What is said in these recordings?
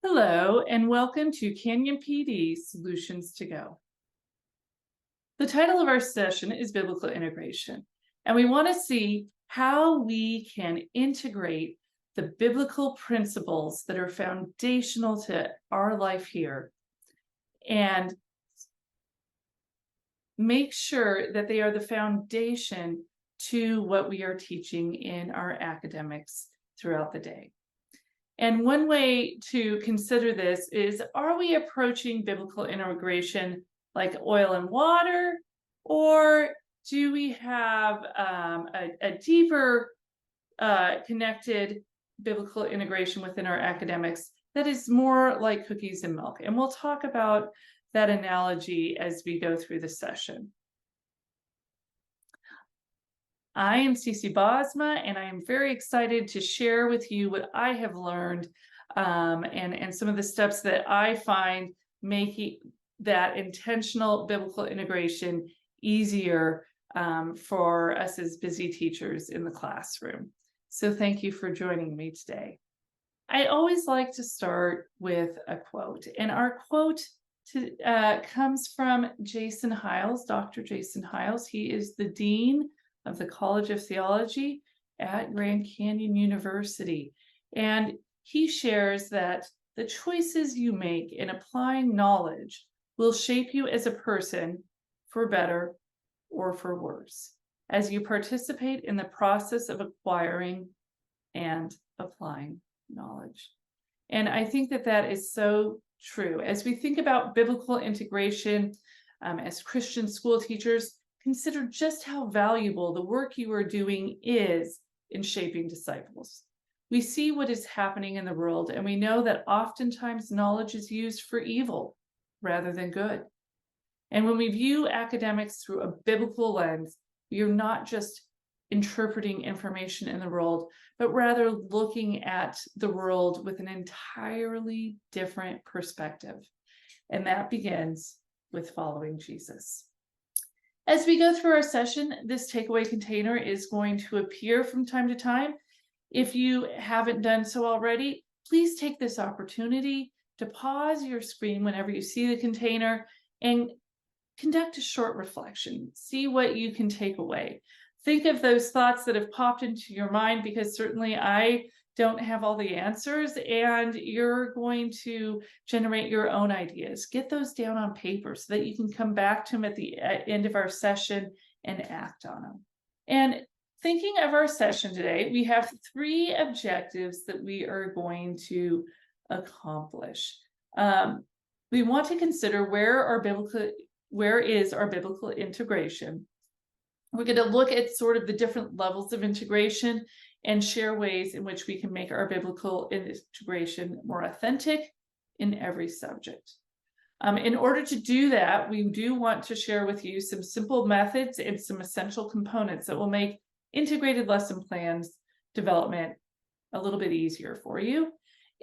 Hello, and welcome to Canyon PD Solutions to Go. The title of our session is Biblical Integration, and we want to see how we can integrate the biblical principles that are foundational to our life here and make sure that they are the foundation to what we are teaching in our academics throughout the day. And one way to consider this is, are we approaching biblical integration like oil and water, or do we have a deeper connected biblical integration within our academics that is more like cookies and milk? And we'll talk about that analogy as we go through the session. I am Cece Bosma, and I am very excited to share with you what I have learned and some of the steps that I find making that intentional biblical integration easier for us as busy teachers in the classroom. So thank you for joining me today. I always like to start with a quote, and our quote comes from Jason Hiles, Dr. Jason Hiles. He is the Dean of the College of Theology at Grand Canyon University. And he shares that the choices you make in applying knowledge will shape you as a person for better or for worse, as you participate in the process of acquiring and applying knowledge. And I think that that is so true. As we think about biblical integration as Christian school teachers, consider just how valuable the work you are doing is in shaping disciples. We see what is happening in the world, and we know that oftentimes knowledge is used for evil rather than good. And when we view academics through a biblical lens, we are not just interpreting information in the world, but rather looking at the world with an entirely different perspective. And that begins with following Jesus. As we go through our session, this takeaway container is going to appear from time to time. If you haven't done so already, please take this opportunity to pause your screen whenever you see the container and conduct a short reflection. See what you can take away. Think of those thoughts that have popped into your mind, because certainly I don't have all the answers, and you're going to generate your own ideas. Get those down on paper so that you can come back to them at the end of our session and act on them. And thinking of our session today, we have 3 objectives that we are going to accomplish. We want to consider where is our biblical integration. We're going to look at sort of the different levels of integration and share ways in which we can make our biblical integration more authentic in every subject. In order to do that, we do want to share with you some simple methods and some essential components that will make integrated lesson plans development a little bit easier for you.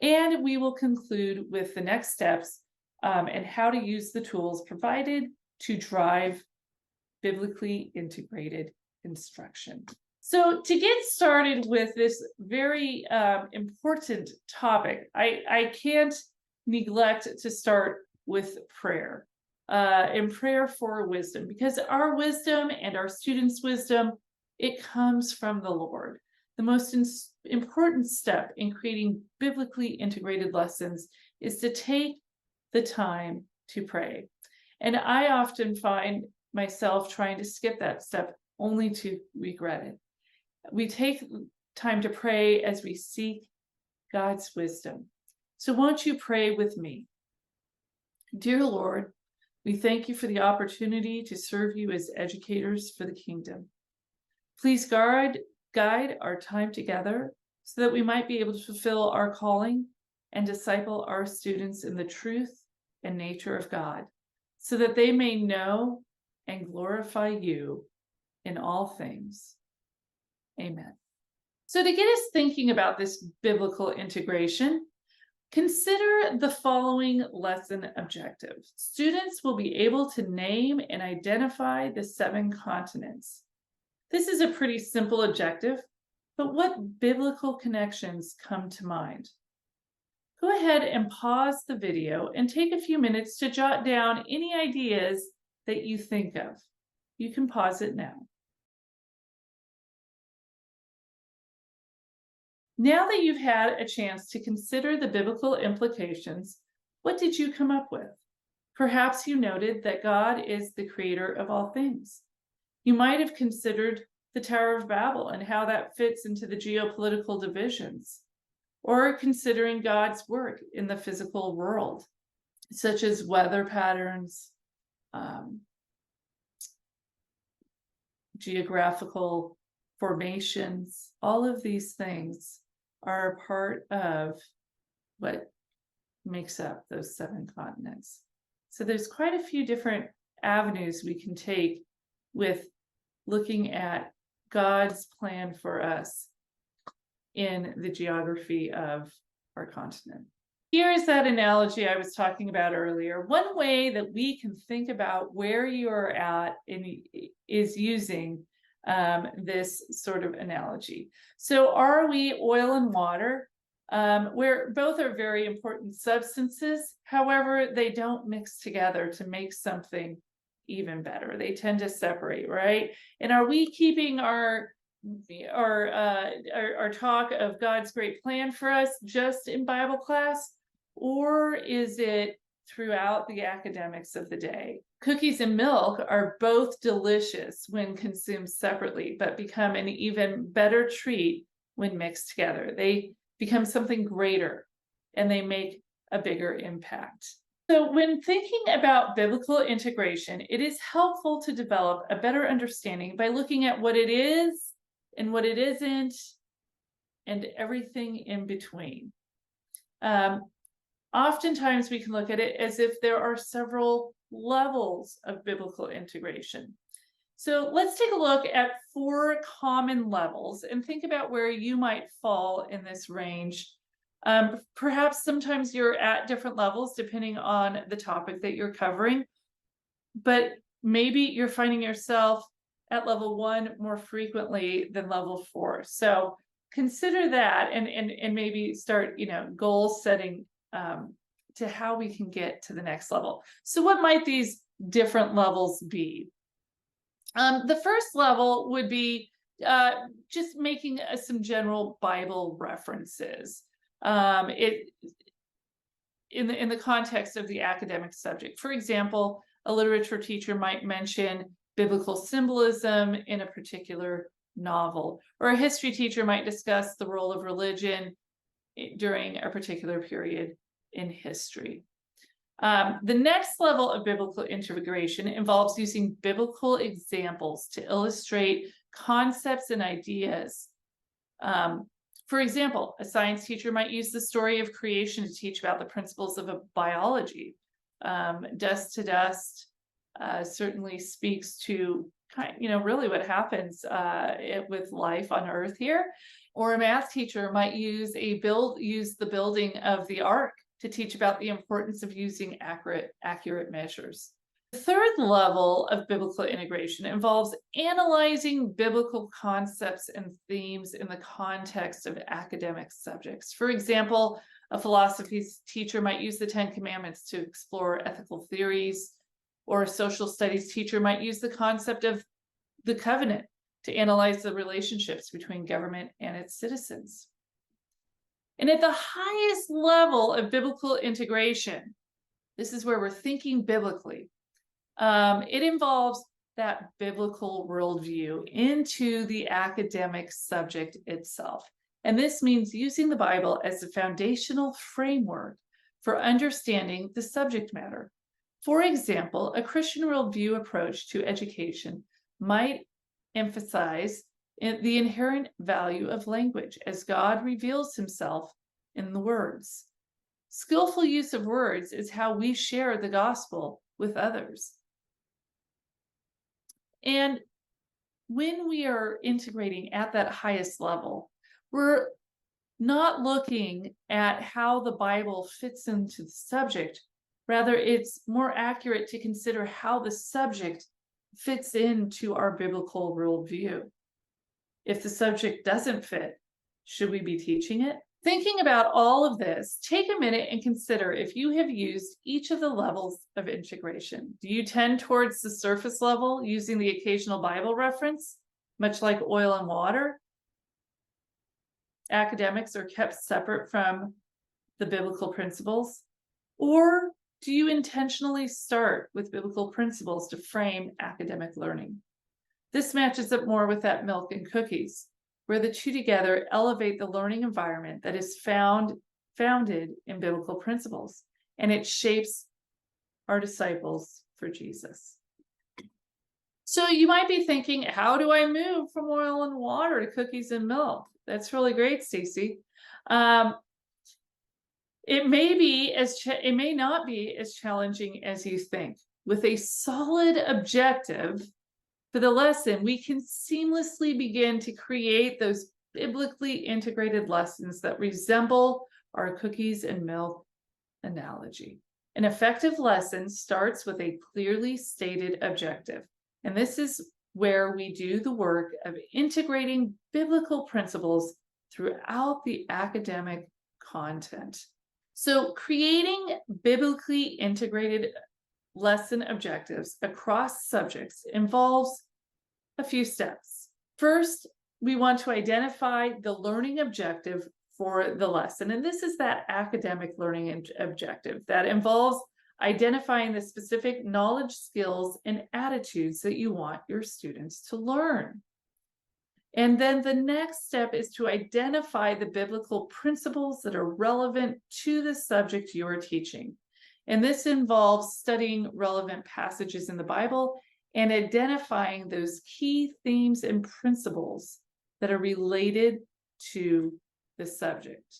And we will conclude with the next steps and how to use the tools provided to drive biblically integrated instruction. So to get started with this very important topic, I can't neglect to start with prayer and prayer for wisdom, because our wisdom and our students' wisdom, it comes from the Lord. The most important step in creating biblically integrated lessons is to take the time to pray. And I often find myself trying to skip that step only to regret it. We take time to pray as we seek God's wisdom. So won't you pray with me? Dear Lord, we thank you for the opportunity to serve you as educators for the kingdom. Please guide our time together so that we might be able to fulfill our calling and disciple our students in the truth and nature of God, so that they may know and glorify you in all things. Amen. So to get us thinking about this biblical integration, consider the following lesson objectives. Students will be able to name and identify the 7 continents. This is a pretty simple objective, but what biblical connections come to mind? go ahead and pause the video and take a few minutes to jot down any ideas that you think of. You can pause it now. Now that you've had a chance to consider the biblical implications, what did you come up with? Perhaps you noted that God is the creator of all things. You might have considered the Tower of Babel and how that fits into the geopolitical divisions, or considering God's work in the physical world, such as weather patterns, geographical formations. All of these things are a part of what makes up those 7 continents. So there's quite a few different avenues we can take with looking at God's plan for us in the geography of our continent. Here's that analogy I was talking about earlier. One way that we can think about where you are at is using this sort of analogy. So are we oil and water? Where both are very important substances. However, they don't mix together to make something even better. They tend to separate, right? And are we keeping our talk of God's great plan for us just in Bible class, or is it throughout the academics of the day? Cookies and milk are both delicious when consumed separately, but become an even better treat when mixed together. They become something greater and they make a bigger impact. So when thinking about biblical integration, it is helpful to develop a better understanding by looking at what it is and what it isn't and everything in between. Oftentimes we can look at it as if there are several levels of biblical integration. So let's take a look at 4 common levels and think about where you might fall in this range. Perhaps sometimes you're at different levels depending on the topic that you're covering, but maybe you're finding yourself at level 1 more frequently than level 4. So consider that and maybe start, goal setting to how we can get to the next level. So what might these different levels be? The first level would be just making some general Bible references in the context of the academic subject. For example, a literature teacher might mention biblical symbolism in a particular novel, or a history teacher might discuss the role of religion during a particular period in history. The next level of biblical integration involves using biblical examples to illustrate concepts and ideas. For example, a science teacher might use the story of creation to teach about the principles of biology. Dust to dust certainly speaks to really what happens with life on Earth here. Or a math teacher might use the building of the ark to teach about the importance of using accurate measures. The third level of biblical integration involves analyzing biblical concepts and themes in the context of academic subjects. For example, a philosophy teacher might use the 10 Commandments to explore ethical theories, or a social studies teacher might use the concept of the covenant to analyze the relationships between government and its citizens. And at the highest level of biblical integration, this is where we're thinking biblically. It involves that biblical worldview into the academic subject itself. And this means using the Bible as a foundational framework for understanding the subject matter. For example, a Christian worldview approach to education might emphasize the inherent value of language as God reveals himself in the words. Skillful use of words is how we share the gospel with others. And when we are integrating at that highest level, we're not looking at how the Bible fits into the subject. Rather, it's more accurate to consider how the subject fits into our biblical worldview. If the subject doesn't fit, should we be teaching it? Thinking about all of this, take a minute and consider if you have used each of the levels of integration. Do you tend towards the surface level, using the occasional Bible reference, much like oil and water? Academics are kept separate from the biblical principles? Or do you intentionally start with biblical principles to frame academic learning? This matches up more with that milk and cookies, where the two together elevate the learning environment that is founded in biblical principles, and it shapes our disciples for Jesus. So you might be thinking, how do I move from oil and water to cookies and milk? That's really great, Stacy. It may not be as challenging as you think. With a solid objective for the lesson, we can seamlessly begin to create those biblically integrated lessons that resemble our cookies and milk analogy. An effective lesson starts with a clearly stated objective, and this is where we do the work of integrating biblical principles throughout the academic content. So, creating biblically integrated lesson objectives across subjects involves a few steps. First, we want to identify the learning objective for the lesson, and this is that academic learning objective that involves identifying the specific knowledge, skills, and attitudes that you want your students to learn. And then the next step is to identify the biblical principles that are relevant to the subject you are teaching. And this involves studying relevant passages in the Bible and identifying those key themes and principles that are related to the subject.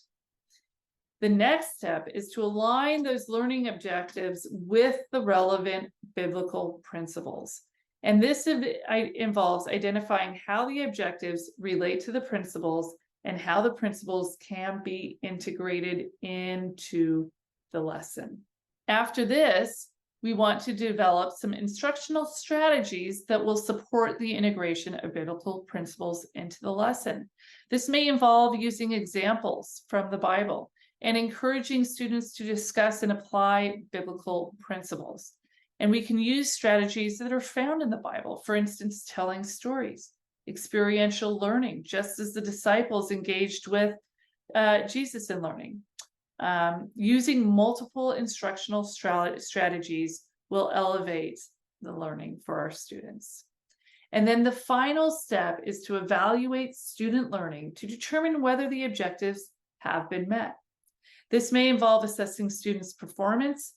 The next step is to align those learning objectives with the relevant biblical principles. And this involves identifying how the objectives relate to the principles and how the principles can be integrated into the lesson. After this, we want to develop some instructional strategies that will support the integration of biblical principles into the lesson. This may involve using examples from the Bible and encouraging students to discuss and apply biblical principles. And we can use strategies that are found in the Bible, for instance, telling stories, experiential learning, just as the disciples engaged with Jesus in learning. Using multiple instructional strategies will elevate the learning for our students. And then the final step is to evaluate student learning to determine whether the objectives have been met. This may involve assessing students' performance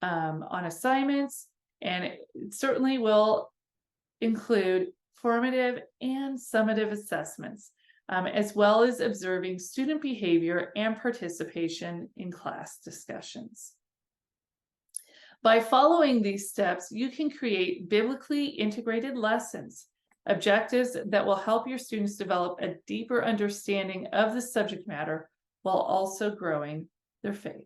on assignments, and it certainly will include formative and summative assessments, as well as observing student behavior and participation in class discussions. By following these steps, you can create biblically integrated lessons, objectives that will help your students develop a deeper understanding of the subject matter while also growing their faith.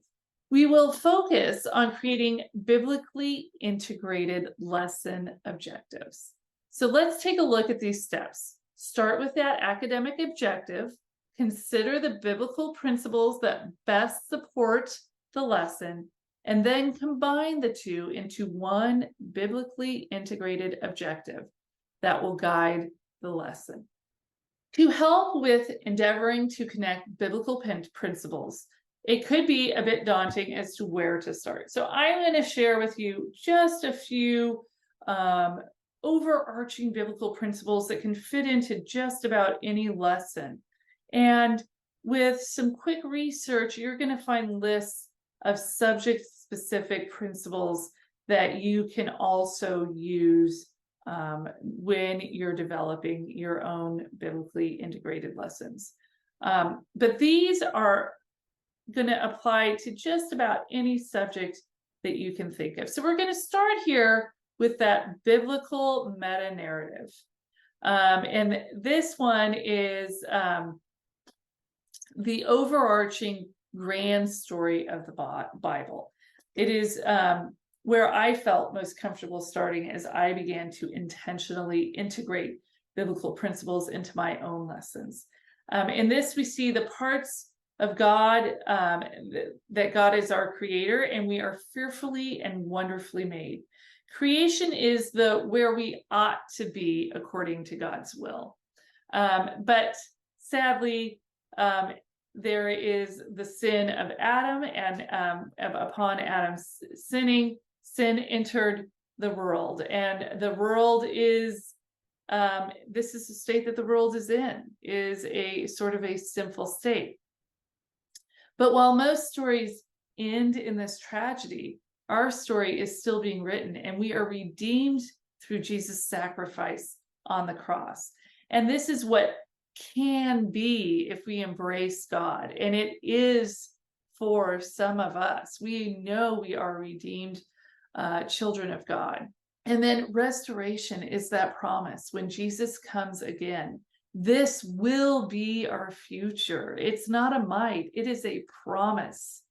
We will focus on creating biblically integrated lesson objectives. So let's take a look at these steps. Start with that academic objective. Consider the biblical principles that best support the lesson, and then combine the two into one biblically integrated objective that will guide the lesson. To help with endeavoring to connect biblical principles, it could be a bit daunting as to where to start. So I'm going to share with you just a few overarching biblical principles that can fit into just about any lesson. And with some quick research, you're going to find lists of subject-specific principles that you can also use when you're developing your own biblically integrated lessons. But these are going to apply to just about any subject that you can think of. So we're going to start here with that biblical meta-narrative. And this one is the overarching grand story of the Bible. It is where I felt most comfortable starting as I began to intentionally integrate biblical principles into my own lessons. In this, we see the parts of God, that God is our creator and we are fearfully and wonderfully made. Creation is where we ought to be according to God's will. But sadly, there is the sin of Adam, and upon Adam's sinning, sin entered the world, and the world is this is the state that the world is in, is a sort of a sinful state. But while most stories end in this tragedy, our story is still being written, and we are redeemed through Jesus' sacrifice on the cross. And this is what can be if we embrace God. And it is for some of us. We know we are redeemed children of God. And then restoration is that promise when Jesus comes again. This will be our future. It's not a might, it is a promise.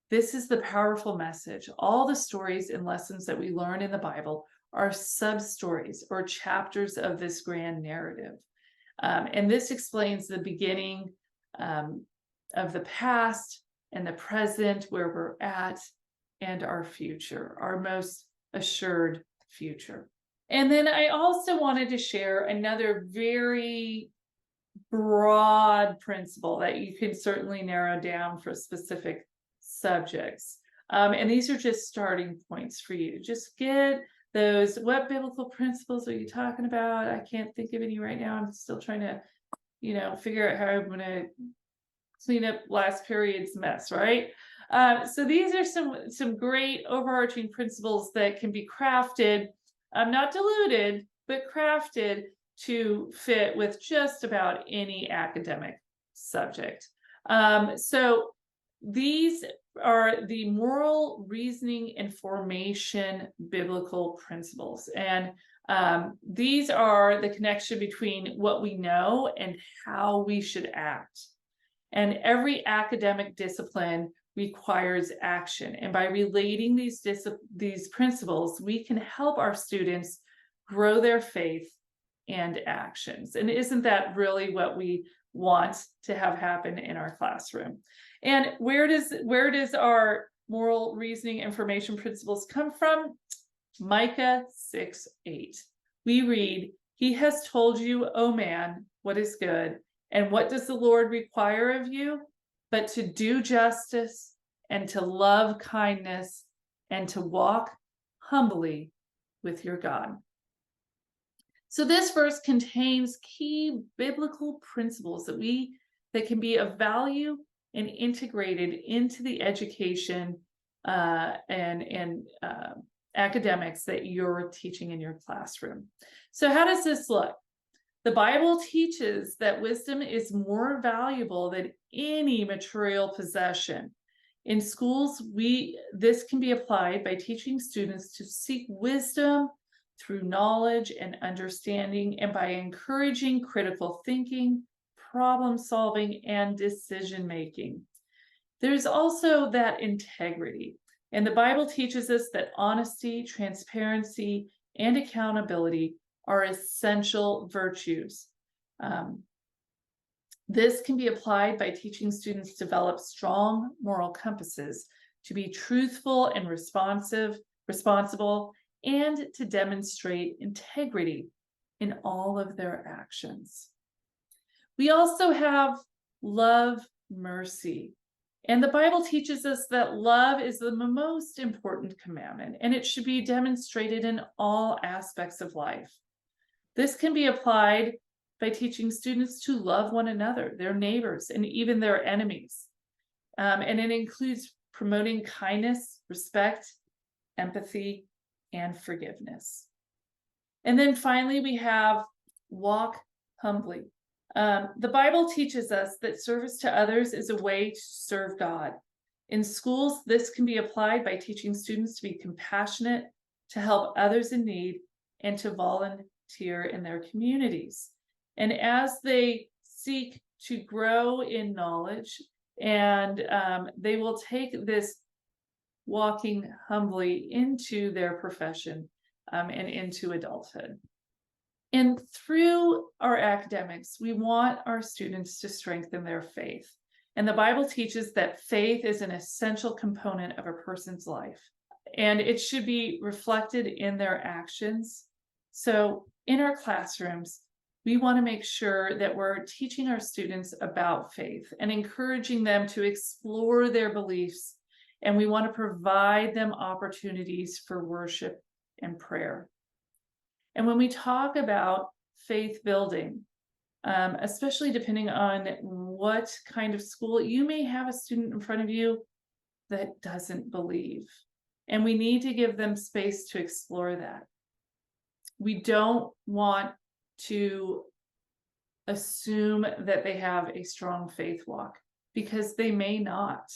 This is the powerful message. All the stories and lessons that we learn in the Bible are sub-stories or chapters of this grand narrative. And this explains the beginning of the past and the present, where we're at, and our future, our most assured future. And then I also wanted to share another very broad principle that you can certainly narrow down for specific subjects. And these are just starting points for you. Just get those, what biblical principles are you talking about? I can't think of any right now. I'm still trying to, figure out how I'm going to clean up last period's mess, right? So these are some great overarching principles that can be crafted, not diluted, but crafted to fit with just about any academic subject. So these are the moral reasoning and formation biblical principles. And these are the connection between what we know and how we should act. And every academic discipline requires action. And by relating these principles, we can help our students grow their faith and actions. And isn't that really what we want to have happen in our classroom? And where does our moral reasoning information principles come from? Micah 6:8. We read, "He has told you, O man, what is good, and what does the Lord require of you? But to do justice and to love kindness and to walk humbly with your God." So this verse contains key biblical principles that can be of value and integrated into the education and academics that you're teaching in your classroom. So how does this look? The Bible teaches that wisdom is more valuable than any material possession. In schools, this can be applied by teaching students to seek wisdom through knowledge and understanding, and by encouraging critical thinking, problem solving, and decision making. There's also that integrity. And the Bible teaches us that honesty, transparency, and accountability are essential virtues. This can be applied by teaching students to develop strong moral compasses, to be truthful and responsible, and to demonstrate integrity in all of their actions. We also have love mercy. And the Bible teaches us that love is the most important commandment, and it should be demonstrated in all aspects of life. This can be applied by teaching students to love one another, their neighbors, and even their enemies. And it includes promoting kindness, respect, empathy, and forgiveness. And then finally, we have walk humbly. The Bible teaches us that service to others is a way to serve God. In schools, this can be applied by teaching students to be compassionate, to help others in need, and to volunteer in their communities. And as they seek to grow in knowledge, and they will take this walking humbly into their profession and into adulthood. And through our academics, we want our students to strengthen their faith. And the Bible teaches that faith is an essential component of a person's life, and it should be reflected in their actions. So in our classrooms, we want to make sure that we're teaching our students about faith and encouraging them to explore their beliefs. And we want to provide them opportunities for worship and prayer. And when we talk about faith building, especially depending on what kind of school, you may have a student in front of you that doesn't believe, and we need to give them space to explore that. We don't want to assume that they have a strong faith walk, because they may not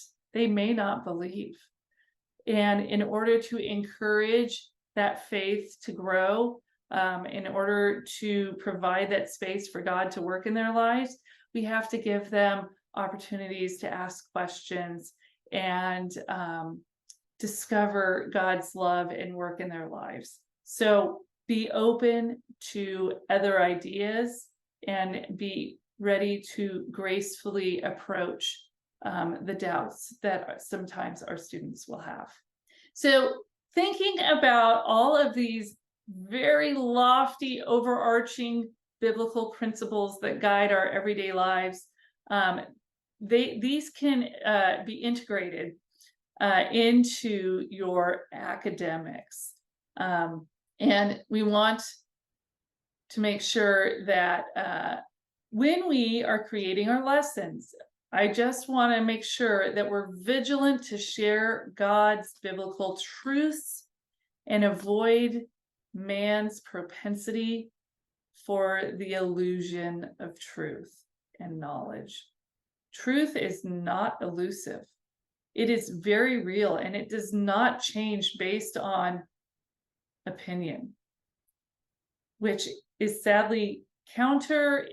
believe. And in order to encourage that faith to grow, in order to provide that space for God to work in their lives, we have to give them opportunities to ask questions and discover God's love and work in their lives. So be open to other ideas and be ready to gracefully approach the doubts that sometimes our students will have. So thinking about all of these very lofty, overarching biblical principles that guide our everyday lives, these can be integrated into your academics. And we want to make sure that when we are creating our lessons, I just want to make sure that we're vigilant to share God's biblical truths and avoid man's propensity for the illusion of truth and knowledge. Truth is not elusive. It is very real, and it does not change based on opinion, which is sadly counter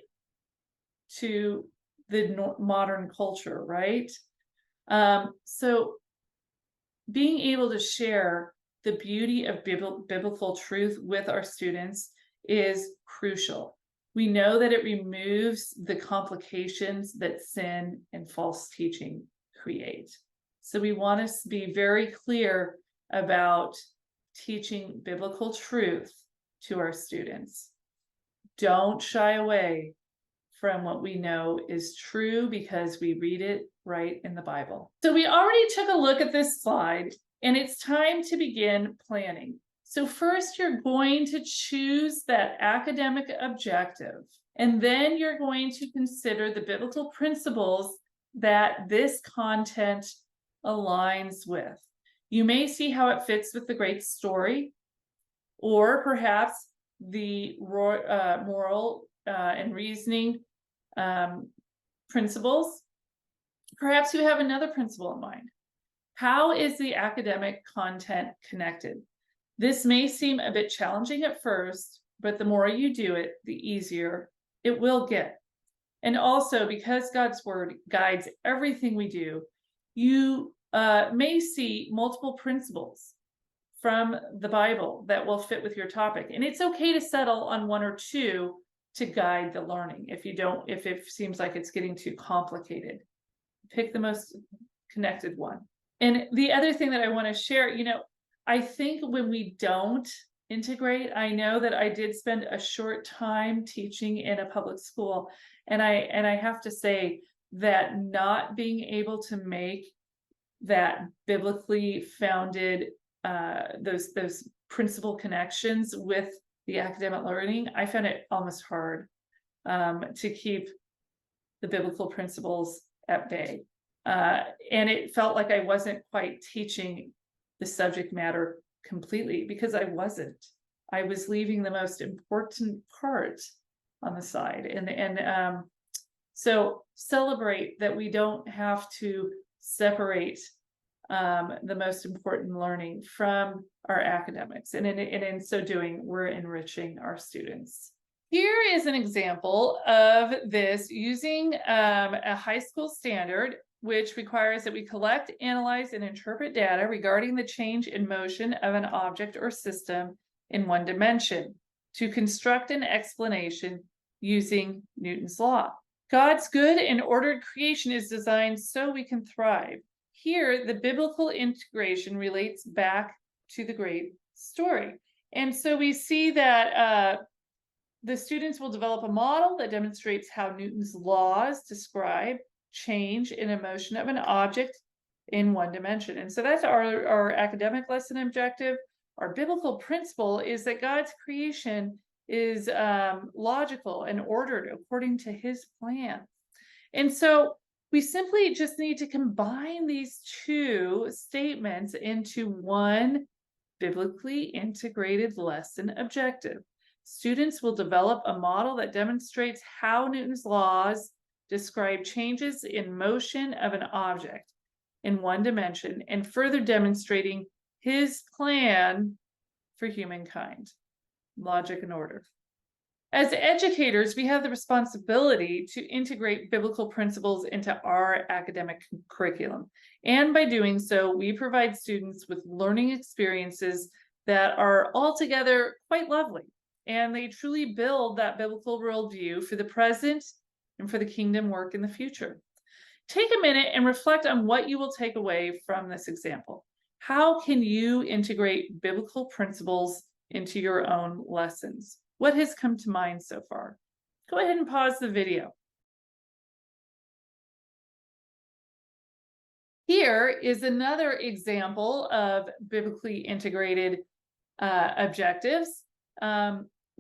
to the modern culture, right? So being able to share the beauty of biblical truth with our students is crucial. We know that it removes the complications that sin and false teaching create. So we want to be very clear about teaching biblical truth to our students. Don't shy away from what we know is true, because we read it right in the Bible. So we already took a look at this slide, and it's time to begin planning. So first, you're going to choose that academic objective, and then you're going to consider the biblical principles that this content aligns with. You may see how it fits with the great story, or perhaps the moral and reasoning principles. Perhaps you have another principle in mind. How is the academic content connected? This may seem a bit challenging at first, but the more you do it, the easier it will get. And also, because God's word guides everything we do, you may see multiple principles from the Bible that will fit with your topic. And it's okay to settle on one or two to guide the learning. If it seems like it's getting too complicated, pick the most connected one. And the other thing that I want to share, I think when we don't integrate, I know that I did spend a short time teaching in a public school, and I have to say that not being able to make that biblically founded those principal connections with the academic learning, I found it almost hard to keep the biblical principles at bay. And it felt like I wasn't quite teaching the subject matter completely, because I wasn't. I was leaving the most important part on the side. And so celebrate that we don't have to separate the most important learning from our academics. And in so doing, we're enriching our students. Here is an example of this using a high school standard, which requires that we collect, analyze, and interpret data regarding the change in motion of an object or system in one dimension to construct an explanation using Newton's law. God's good and ordered creation is designed so we can thrive. Here, the biblical integration relates back to the great story. And so we see that the students will develop a model that demonstrates how Newton's laws describe change in a motion of an object in one dimension. And so that's our academic lesson objective. Our biblical principle is that God's creation is logical and ordered according to his plan. And so we simply just need to combine these two statements into one biblically integrated lesson objective. Students will develop a model that demonstrates how Newton's laws describe changes in motion of an object in one dimension and further demonstrating his plan for humankind. Logic and order. As educators, we have the responsibility to integrate biblical principles into our academic curriculum. And by doing so, we provide students with learning experiences that are altogether quite lovely. And they truly build that biblical worldview for the present and for the kingdom work in the future. Take a minute and reflect on what you will take away from this example. How can you integrate biblical principles into your own lessons? What has come to mind so far? Go ahead and pause the video. Here is another example of biblically integrated objectives.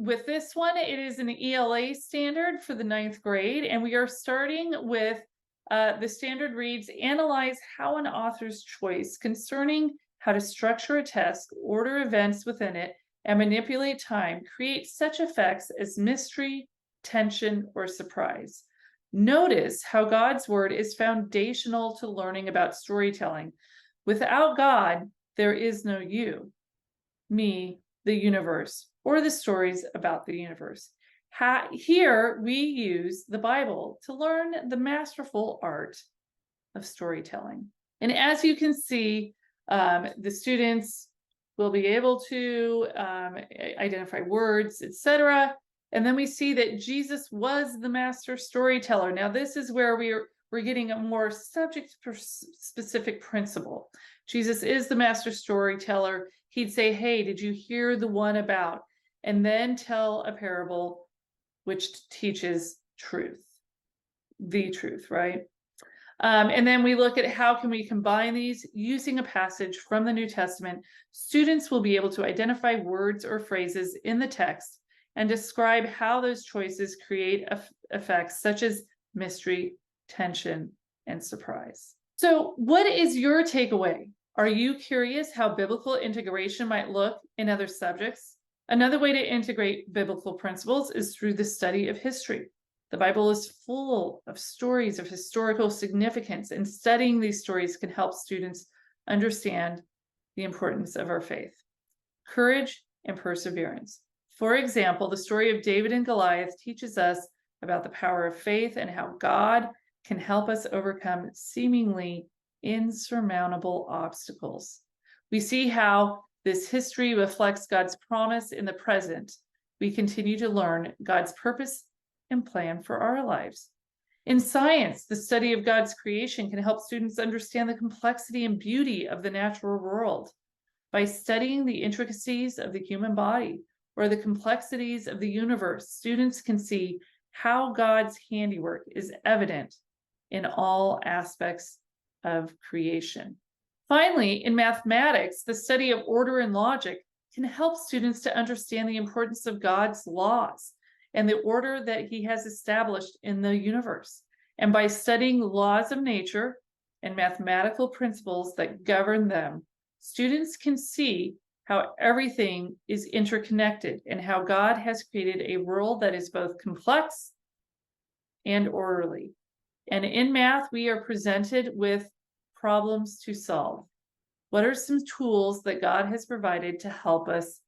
With this one, it is an ELA standard for the 9th grade, and we are starting with the standard reads, analyze how an author's choice concerning how to structure a test, order events within it, and manipulate time creates such effects as mystery, tension, or surprise. Notice how God's word is foundational to learning about storytelling. Without God, there is no you, me, the universe, or the stories about the universe. Here, we use the Bible to learn the masterful art of storytelling. And as you can see, the students will be able to identify words, etc. And then we see that Jesus was the master storyteller. Now, this is where we're getting a more subject-specific principle. Jesus is the master storyteller. He'd say, hey, did you hear the one about? And then tell a parable which teaches truth, the truth, right? And then we look at how can we combine these using a passage from the New Testament. Students will be able to identify words or phrases in the text and describe how those choices create effects such as mystery, tension, and surprise. So what is your takeaway? Are you curious how biblical integration might look in other subjects? Another way to integrate biblical principles is through the study of history. The Bible is full of stories of historical significance, and studying these stories can help students understand the importance of our faith. Courage and perseverance. For example, the story of David and Goliath teaches us about the power of faith and how God can help us overcome seemingly insurmountable obstacles. We see how this history reflects God's promise in the present. We continue to learn God's purpose and plan for our lives. In science, the study of God's creation can help students understand the complexity and beauty of the natural world. By studying the intricacies of the human body or the complexities of the universe, students can see how God's handiwork is evident in all aspects of creation. Finally, in mathematics, the study of order and logic can help students to understand the importance of God's laws and the order that he has established in the universe. And by studying the laws of nature and mathematical principles that govern them, students can see how everything is interconnected and how God has created a world that is both complex and orderly. And in math, we are presented with problems to solve. What are some tools that God has provided to help us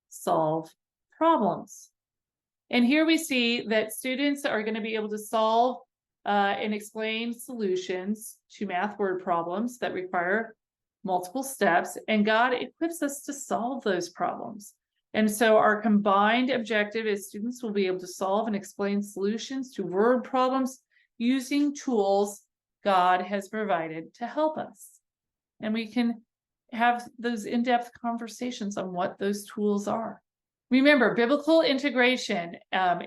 solve problems? And here we see that students are going to be able to solve and explain solutions to math word problems that require multiple steps, and God equips us to solve those problems. And so our combined objective is students will be able to solve and explain solutions to word problems using tools God has provided to help us. And we can have those in-depth conversations on what those tools are. Remember, biblical integration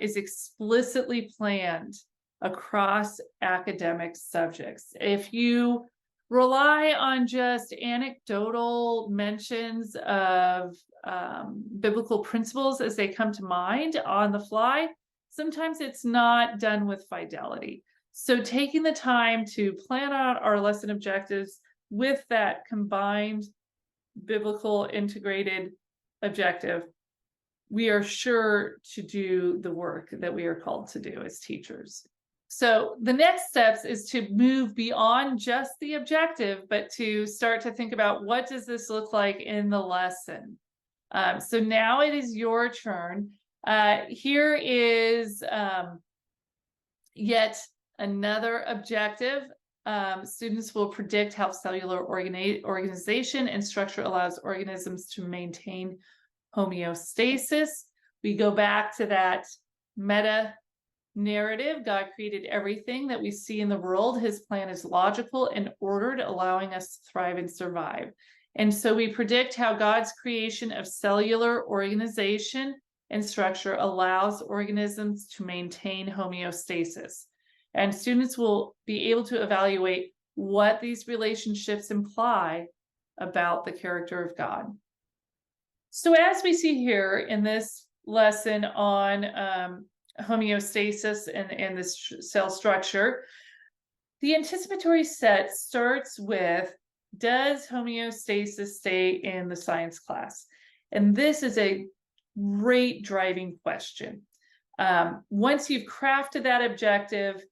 is explicitly planned across academic subjects. If you rely on just anecdotal mentions of biblical principles as they come to mind on the fly, sometimes it's not done with fidelity. So taking the time to plan out our lesson objectives with that combined biblical integrated objective, we are sure to do the work that we are called to do as teachers. So the next steps is to move beyond just the objective, but to start to think about what does this look like in the lesson. So now it is your turn. Here is yet another objective. Students will predict how cellular organization and structure allows organisms to maintain homeostasis. We go back to that meta narrative. God created everything that we see in the world. His plan is logical and ordered, allowing us to thrive and survive. And so we predict how God's creation of cellular organization and structure allows organisms to maintain homeostasis. And students will be able to evaluate what these relationships imply about the character of God. So as we see here in this lesson on homeostasis and this cell structure, the anticipatory set starts with, does homeostasis stay in the science class? And this is a great driving question. Once you've crafted that objective,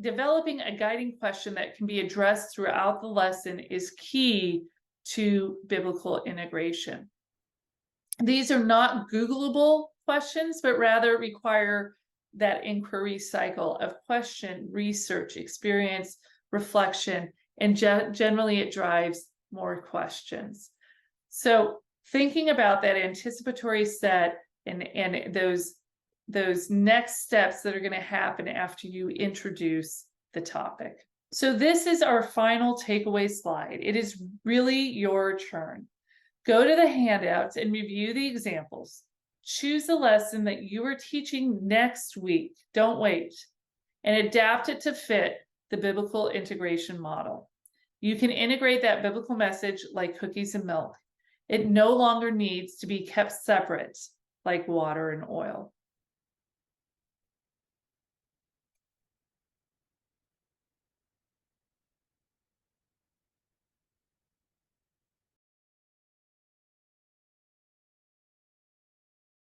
developing a guiding question that can be addressed throughout the lesson is key to biblical integration. These are not Googleable questions, but rather require that inquiry cycle of question, research, experience, reflection, and generally it drives more questions. So thinking about that anticipatory set and those next steps that are going to happen after you introduce the topic. So this is our final takeaway slide. It is really your turn. Go to the handouts and review the examples. Choose a lesson that you are teaching next week. Don't wait. And adapt it to fit the biblical integration model. You can integrate that biblical message like cookies and milk. It no longer needs to be kept separate like water and oil.